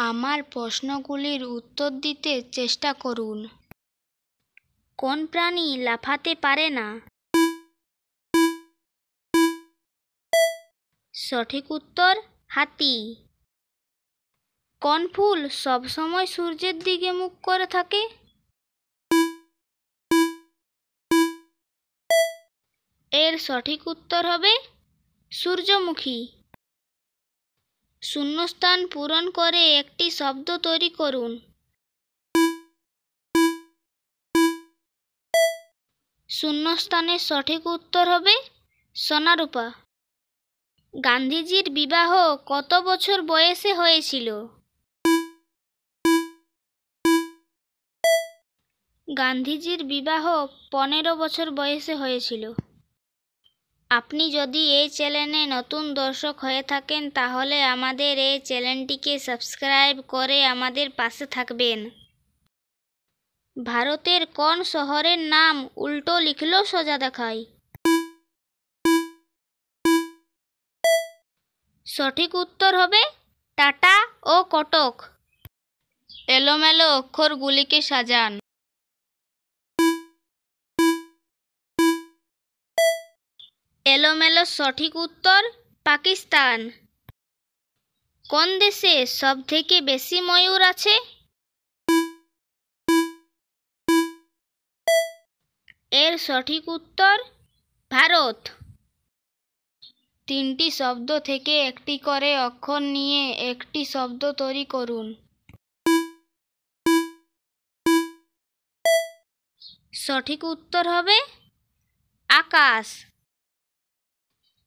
আমার প্রশ্নগুলির উত্তর দিতে চেষ্টা করুন। কোন প্রাণী লাফাতে পারে না? সঠিক উত্তর হাতি। কোন ফুল সবসময় সূর্যের দিকে মুখ করে থাকে? এর সঠিক উত্তর হবে সূর্যমুখী। শূন্যস্থান পূরণ করে একটি শব্দ তৈরি করুন। শূন্যস্থানের সঠিক উত্তর হবে সোনারূপা। গান্ধীজির বিবাহ কত বছর বয়সে হয়েছিল? গান্ধীজির বিবাহ 15 বছর বয়সে হয়েছিল। আপনি যদি এই চ্যানেলে নতুন দর্শক হয়ে থাকেন তাহলে আমাদের এই চ্যানেলটিকে সাবস্ক্রাইব করে আমাদের পাশে থাকবেন। ভারতের কোন শহরের নাম উল্টো লিখলেও সোজা দেখায়? সঠিক উত্তর হবে টাটা ও কটক। এলোমেলো অক্ষরগুলিকে সাজান। এলোমেলো সঠিক উত্তর পাকিস্তান। কোন দেশে সবথেকে বেশি ময়ূর আছে? এর সঠিক উত্তর ভারত। 3টি শব্দ থেকে একটি করে অক্ষর নিয়ে একটি শব্দ তৈরি করুন। সঠিক উত্তর হবে আকাশ।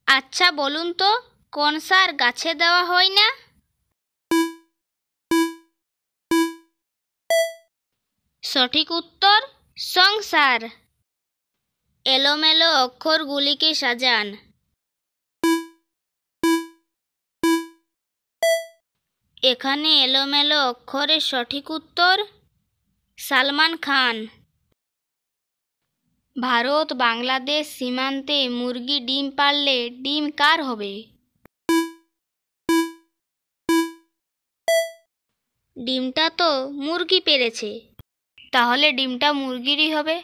আচ্ছা বলুন তো, কোন সার গাছে দেওয়া হয় না? সঠিক উত্তর সংসার। এলোমেলো অক্ষরগুলিকে সাজান। এখানে এলোমেলো অক্ষরের সঠিক উত্তর সালমান খান। ভারত বাংলাদেশ সীমান্তে মুরগি ডিম পাড়লে ডিম কার হবে? ডিমটা তো মুরগি পেড়েছে, তাহলে ডিমটা মুরগিরই হবে।